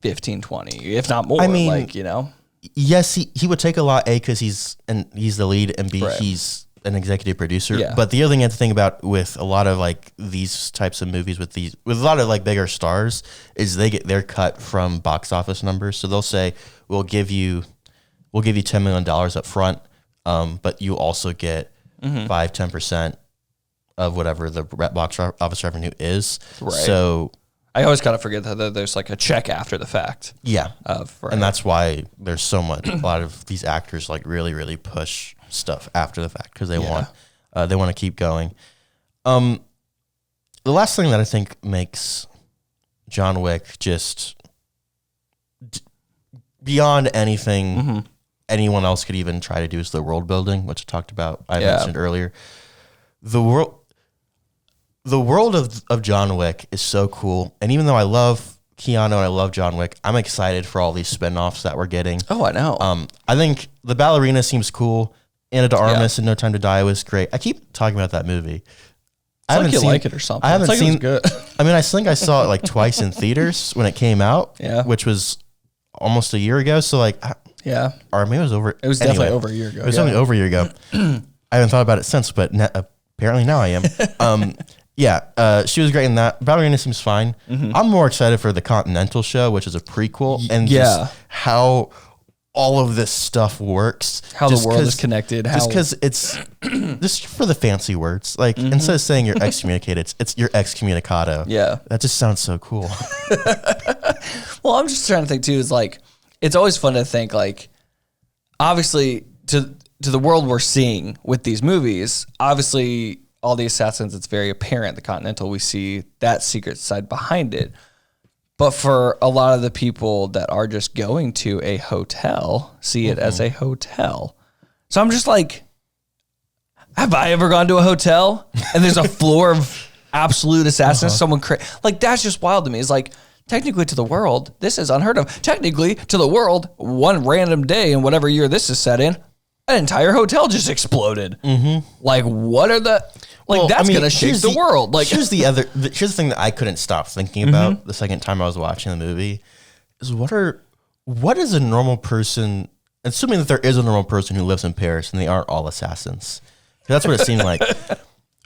15, 20, if not more. I mean, like, you know, yes, he would take a lot, because he's the lead, and B, he's an executive producer. Yeah. But the other thing you have to think about with a lot of like these types of movies with a lot of like bigger stars is they get their cut from box office numbers. So they'll say, we'll give you $10 million up front, but you also get 5-10% of whatever the box office revenue is. Right. So I always kind of forget that there's like a check after the fact. Yeah. And that's why there's so much, a lot of these actors like really, really push stuff after the fact because they want to keep going. The last thing that I think makes John Wick just beyond anything anyone else could even try to do is the world building, which I mentioned earlier. The world of John Wick is so cool. And even though I love Keanu and I love John Wick, I'm excited for all these spinoffs that we're getting. Oh, I know. I think the ballerina seems cool. Anna de Armas and No Time to Die was great. I keep talking about that movie. I haven't seen like it or something. I haven't it's like seen it was good. I mean, I think I saw it like twice in theaters when it came out, which was almost a year ago. So like, or maybe it was over. It was definitely over a year ago. It was only over a year ago. I haven't thought about it since, but apparently now I am. She was great in that. Ballerina seems fine. I'm more excited for the Continental show, which is a prequel, and just how all of this stuff works. How the world is connected. Just because it's just for the fancy words. Like instead of saying you're excommunicated, it's you're excommunicado. Yeah. That just sounds so cool. Well, I'm just trying to think too, is like, it's always fun to think like, obviously to the world we're seeing with these movies, obviously all the assassins, it's very apparent. The Continental, we see that secret side behind it. But for a lot of the people that are just going to a hotel, see it as a hotel. So I'm just like, have I ever gone to a hotel and there's a floor of absolute assassins? Someone like, that's just wild to me. It's like, technically to the world, this is unheard of. Technically to the world, one random day in whatever year this is set in, an entire hotel just exploded. Like, what are the... Like, that's going to shake the world. Like, here's the thing that I couldn't stop thinking about the second time I was watching the movie is what is a normal person assuming that there is a normal person who lives in Paris and they aren't all assassins. That's what it seemed like.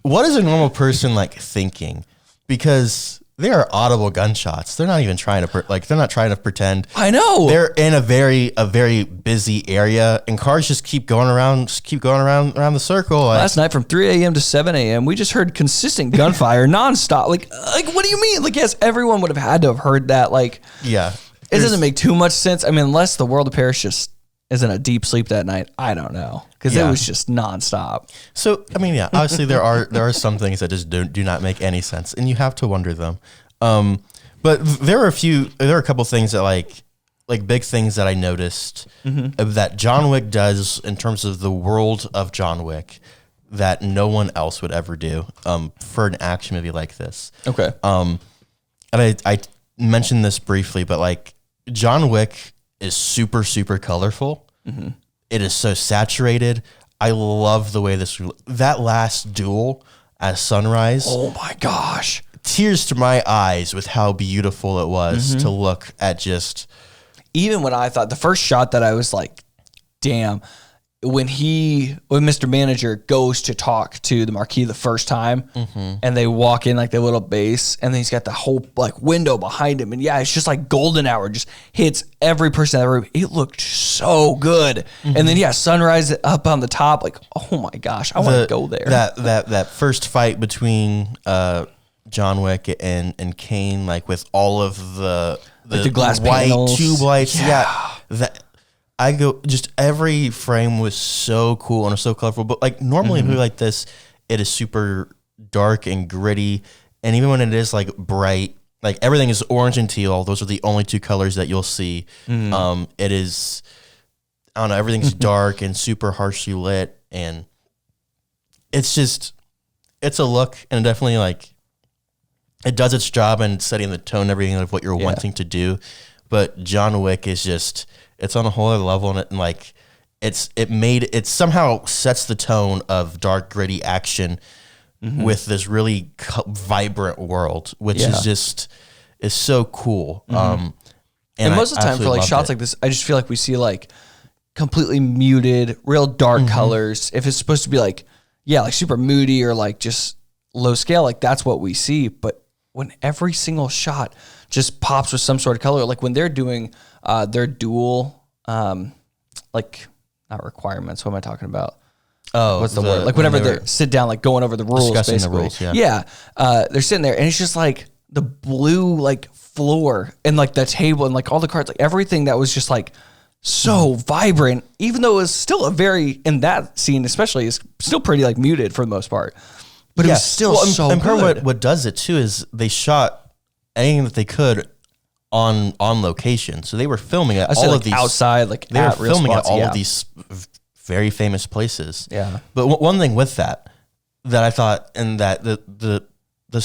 What is a normal person like thinking? Because they are audible gunshots. They're not even trying to they're not trying to pretend. I know. They're in a very busy area, and cars just keep going around the circle. Like, last night from 3 a.m. to 7 a.m., we just heard consistent gunfire nonstop. Like, what do you mean? Like, yes, everyone would have had to have heard that. Like, yeah, it doesn't make too much sense. I mean, unless the world of Paris just is in a deep sleep that night. I don't know, because it was just nonstop. So, I mean, yeah, obviously there are some things that just do not make any sense, and you have to wonder them. But there are a couple things that like big things that I noticed that John Wick does in terms of the world of John Wick that no one else would ever do for an action movie like this. Okay. And I mentioned this briefly, but like John Wick is super, super colorful. It is so saturated. I love the way that last duel at sunrise. Oh my gosh. Tears to my eyes with how beautiful it was to look at. Just even when I thought the first shot that I was like, damn, when Mr. Manager goes to talk to the Marquis the first time and they walk in like the little base and then he's got the whole like window behind him. And yeah, it's just like golden hour, just hits every person in the room. It looked so good. And then yeah, sunrise up on the top. Like, oh my gosh, I want to go there. That first fight between, John Wick and Kane, like with all of the glass white panels. tube lights. Yeah. Just every frame was so cool and so colorful. But like normally a movie like this, it is super dark and gritty. And even when it is like bright, like everything is orange and teal. Those are the only two colors that you'll see. It is, I don't know, everything's dark and super harshly lit. And it's a look, and definitely like, it does its job in setting the tone and everything of what you're wanting to do. But John Wick is it's on a whole other level, and it somehow sets the tone of dark, gritty action with this really vibrant world, which is so cool. And most of the time for like shots like this, I just feel like we see like completely muted, real dark colors. If it's supposed to be like super moody or like just low scale, like that's what we see. But when every single shot just pops with some sort of color, like when they're doing their dual, like not requirements. What am I talking about? Oh, what's the word? Like whenever they sit down, like going over the rules, basically. The rules, yeah. They're sitting there, and it's just like the blue like floor and like the table and like all the cards, like everything that was just like so vibrant, even though it was still in that scene especially, is still pretty like muted for the most part. But it was still so and good. part of what does it too is they shot anything that they could on location. So they were filming at all of these outside, like they were at real filming spots, at all of these very famous places. Yeah. But one thing with that I thought, and that the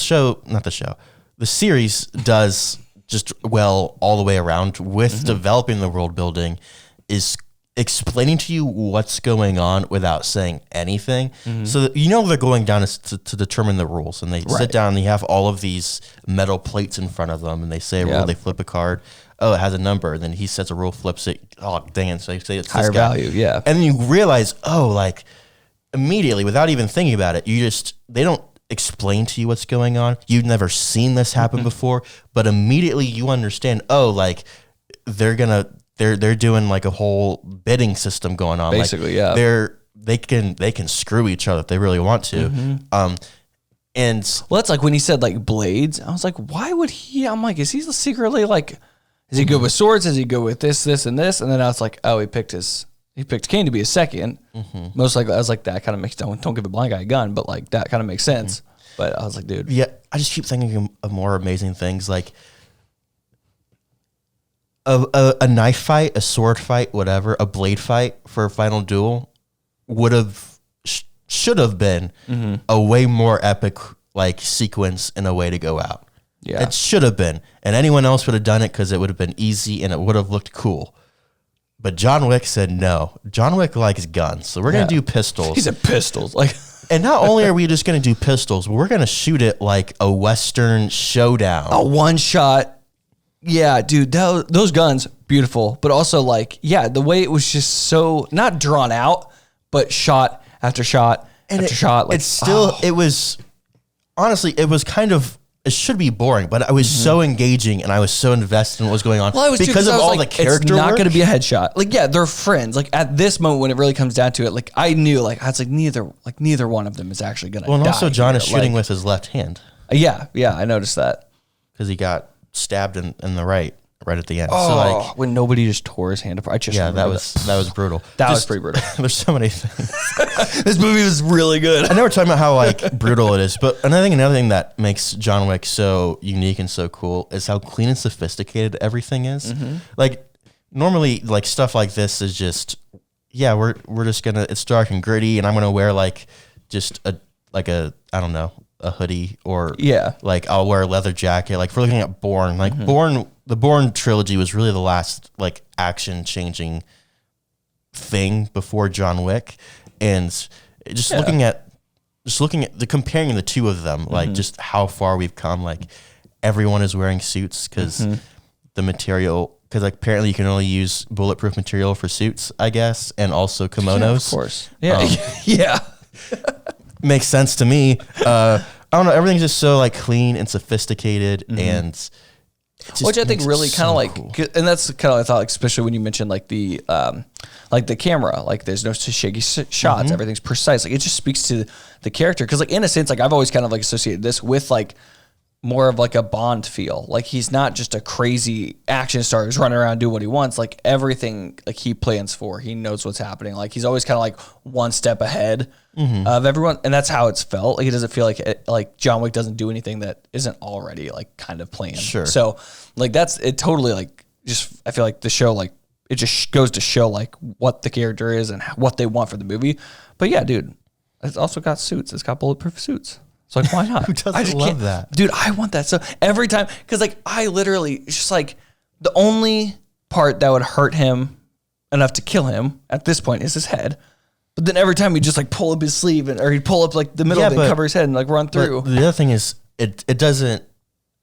series does just well all the way around with developing the world building, is explaining to you what's going on without saying anything. So that, they're going down to determine the rules, and they sit down and they have all of these metal plates in front of them, and they say a rule, they flip a card. Oh, it has a number, and then he sets a rule, flips it. Oh, dang it. So they say it's higher this guy. value, yeah. And then you realize, like immediately, without even thinking about it, they don't explain to you what's going on. You've never seen this happen before, but immediately you understand, like they're doing like a whole bidding system going on. Basically, They can screw each other if they really want to. And that's like when he said like blades. I was like, why would he? I'm like, is he secretly like, is he good with swords? Is he good with this, and this? And then I was like, oh, he picked Kane to be a second. Most likely, I was like, that kind of makes don't give a blind guy a gun, but like that kind of makes sense. But I was like, dude, yeah, I just keep thinking of more amazing things, like a knife fight, a sword fight, whatever, a blade fight for a final duel should have been a way more epic like sequence and a way to go out. Yeah, it should have been, and anyone else would have done it because it would have been easy and it would have looked cool. But John Wick said no. John Wick likes guns, so we're gonna do pistols. He said pistols, like. And not only are we just gonna do pistols, but we're gonna shoot it like a Western showdown. A one shot. Yeah, dude, those guns, beautiful, but also like, yeah, the way it was just so not drawn out, but shot after shot after shot. Like, it's still, it was, honestly, it was kind of, it should be boring, but I was so engaging and I was so invested in what was going on because of all the character work. It's not going to be a headshot. Like, yeah, they're friends. Like at this moment when it really comes down to it, like I knew, like I was like neither one of them is actually going to. Well, and die also John here. is shooting with his left hand. Yeah, I noticed that because he got stabbed in the right at the end. Oh, so like when nobody just tore his hand apart. that was brutal. That was pretty brutal. There's so many things. This movie was really good. I know we're talking about how like brutal it is, but another thing that makes John Wick so unique and so cool is how clean and sophisticated everything is. Like normally, like stuff like this is just we're just gonna, it's dark and gritty, and I'm gonna wear like just a I don't know, a hoodie or like I'll wear a leather jacket. Like if we're looking at Bourne, like the Bourne trilogy was really the last like action changing thing before John Wick, and just looking at the comparing the two of them, like just how far we've come. Like everyone is wearing suits because the material, because like apparently you can only use bulletproof material for suits, I guess, and also kimonos. Yeah, of course. Yeah. Makes sense to me. I don't know. Everything's just so like clean and sophisticated, and which I think really kind of like, cool. And that's kind of I thought, like, especially when you mentioned like the camera, like there's no shaky shots, everything's precise. Like it just speaks to the character, because like in a sense, like I've always kind of like associated this with like more of like a Bond feel. Like he's not just a crazy action star who's running around doing what he wants. Like everything, like he plans for, he knows what's happening. Like he's always kind of like one step ahead of everyone, and that's how it's felt. Like it doesn't feel like John Wick doesn't do anything that isn't already like kind of planned. Sure. So like that's it. Totally like just I feel like the show like it just goes to show like what the character is and what they want for the movie. But yeah, dude, it's also got suits. It's got bulletproof suits. So like, why not? Who doesn't love that? Dude, I want that. So every time, because like I literally, it's just like the only part that would hurt him enough to kill him at this point is his head. But then every time he'd just like pull up his sleeve or he'd pull up like the middle of it, cover his head and like run through. The other thing is it doesn't,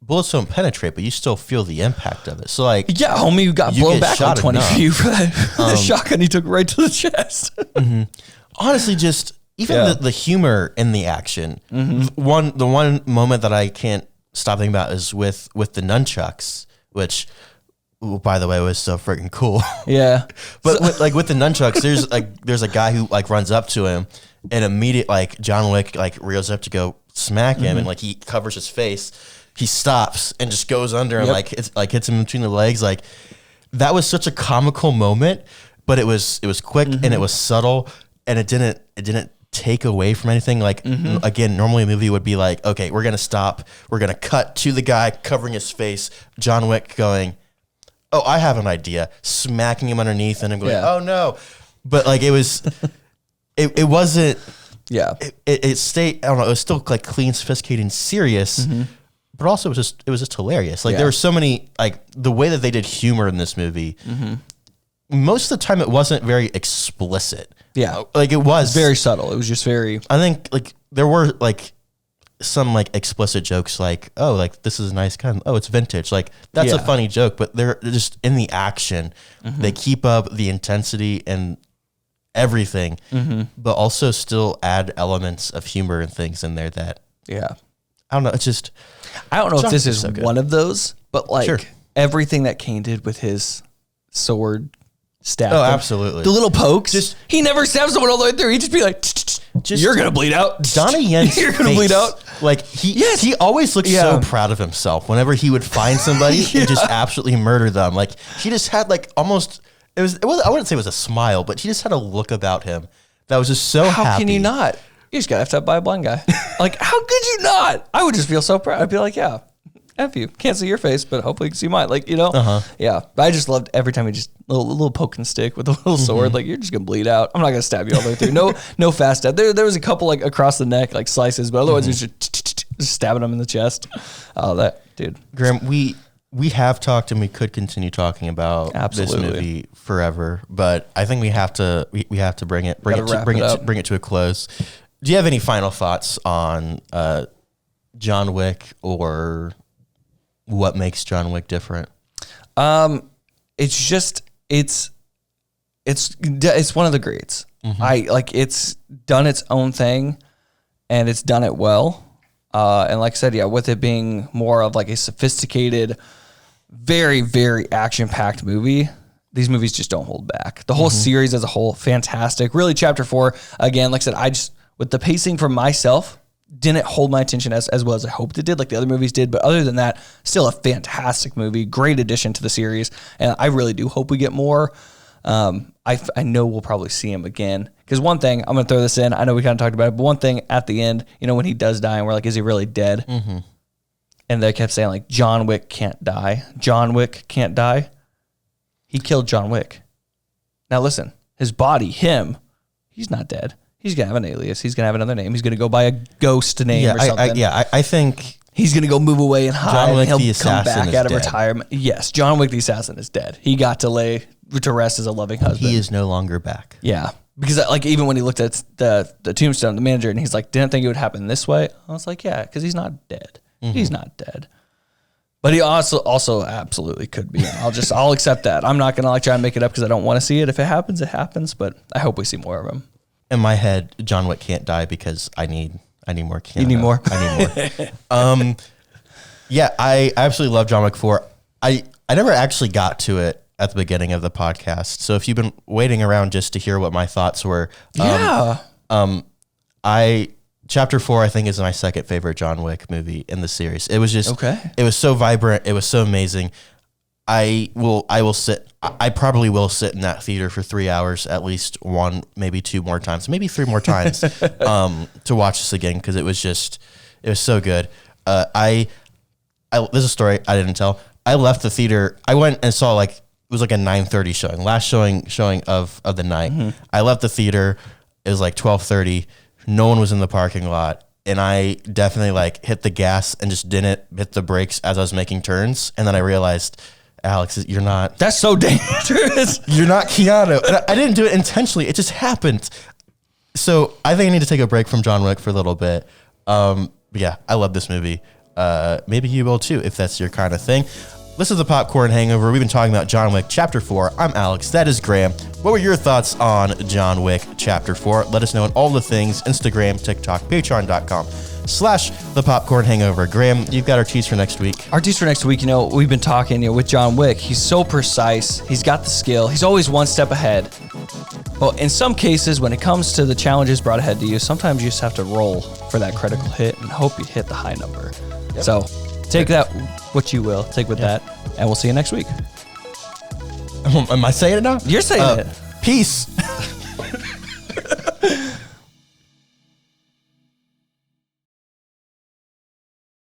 bullets don't penetrate, but you still feel the impact of it. So like, yeah, homie got blown back like 20 feet for that shotgun he took right to the chest. Honestly, just even the humor in the action. The one moment that I can't stop thinking about is with the nunchucks, which, by the way, was so freaking cool. Yeah, but with the nunchucks, there's a guy who like runs up to him, and immediate like John Wick like reels up to go smack him, and like he covers his face. He stops and just goes under him, hits him between the legs. Like that was such a comical moment, but it was quick and it was subtle, and it didn't take away from anything. Like again, normally a movie would be like, okay, we're gonna stop, we're gonna cut to the guy covering his face, John Wick going, oh, I have an idea, smacking him underneath, and I'm going, oh no, but like it was, it wasn't, it stayed, I don't know, it was still like clean, sophisticated, and serious. But also it was just hilarious. Like there were so many, like the way that they did humor in this movie, most of the time it wasn't very explicit. Yeah. Like it was very subtle. It was just very, I think like there were like some like explicit jokes like, oh, like this is a nice gun. Oh, it's vintage. Like that's a funny joke, but they're just in the action. They keep up the intensity and everything, but also still add elements of humor and things in there that, I don't know. It's just, I don't know if this is one of those, but like everything that Kane did with his sword stab. Oh, absolutely. The little pokes. He never stabs someone all the way through. He'd just be like, you're going to bleed out. Donnie Yen's You're going to bleed out. Like he always looked so proud of himself whenever he would find somebody and just absolutely murder them. Like he just had like almost, it was, I wouldn't say it was a smile, but he just had a look about him that was just so happy. How can you not? You just got to have to buy a blind guy. Like, how could you not? I would just feel so proud. I'd be like, yeah, F you. Can't see your face, but hopefully you can see mine. Like, you know? Yeah. I just loved every time he just, little poke and stick with a little sword. Like, you're just going to bleed out. I'm not going to stab you all the way through. No fast stab. There was a couple, like, across the neck, like, slices, but otherwise, he's just stabbing him in the chest. Oh, that, dude. Graham, we have talked and we could continue talking about this movie forever, but I think we have to bring it to a close. Do you have any final thoughts on John Wick or what makes John Wick different? it's one of the greats. It's done its own thing, and it's done it well. And like I said, yeah, with it being more of like a sophisticated, very, very action-packed movie, these movies just don't hold back. The whole series as a whole, fantastic. Really, Chapter 4, again, like I said, I just, with the pacing for myself, didn't hold my attention as well as I hoped it did, like the other movies did. But other than that, still a fantastic movie, great addition to the series. And I really do hope we get more. I know we'll probably see him again. Because one thing, I'm going to throw this in. I know we kind of talked about it, but one thing at the end, when he does die and we're like, is he really dead? And they kept saying like, John Wick can't die. John Wick can't die. He killed John Wick. Now listen, his body, he's not dead. He's going to have an alias. He's going to have another name. He's going to go by a ghost name or something. I think he's going to go move away and hide. John Wick and the he'll come assassin back is out of dead. retirement. Yes, John Wick the assassin is dead. He got to lay to rest as a loving husband. he is no longer back. Yeah. Because like even when he looked at the tombstone, the manager, and he's like, didn't think it would happen this way. I was like, yeah, because he's not dead. He's not dead. But he also absolutely could be. I'll accept that. I'm not gonna try and make it up because I don't want to see it. If it happens, it happens. But I hope we see more of him. In my head, John Wick can't die because I need more. You need more. I need more. Yeah, I absolutely love John Wick 4. I never actually got to it at the beginning of the podcast. So if you've been waiting around just to hear what my thoughts were, Chapter 4, I think, is my second favorite John Wick movie in the series. It was just It was so vibrant. It was so amazing. I probably will sit in that theater for 3 hours, at least one, maybe two more times, maybe three more times, to watch this again, because it was so good. There's a story I didn't tell. I left the theater. I went and saw it was like a 9:30 showing, last showing of the night. I left the theater. It was like 12:30. No one was in the parking lot, and I definitely hit the gas and just didn't hit the brakes as I was making turns. And then I realized, Alex, you're not. That's so dangerous. You're not Keanu. And I didn't do it intentionally. It just happened. So I think I need to take a break from John Wick for a little bit. Yeah, I love this movie. Maybe you will too, if that's your kind of thing. This is the Popcorn Hangover. We've been talking about John Wick Chapter 4. I'm Alex. That is Graham. What were your thoughts on John Wick Chapter 4? Let us know on all the things: Instagram, TikTok, patreon.com/thepopcornhangover. Graham, you've got our tease for next week. Our tease for next week, we've been talking with John Wick. He's so precise. He's got the skill. He's always one step ahead. Well, in some cases, when it comes to the challenges brought ahead to you, sometimes you just have to roll for that critical hit and hope you hit the high number. Yep. So take that, what you will, take with that, and we'll see you next week. Am I saying it now? You're saying it. Peace.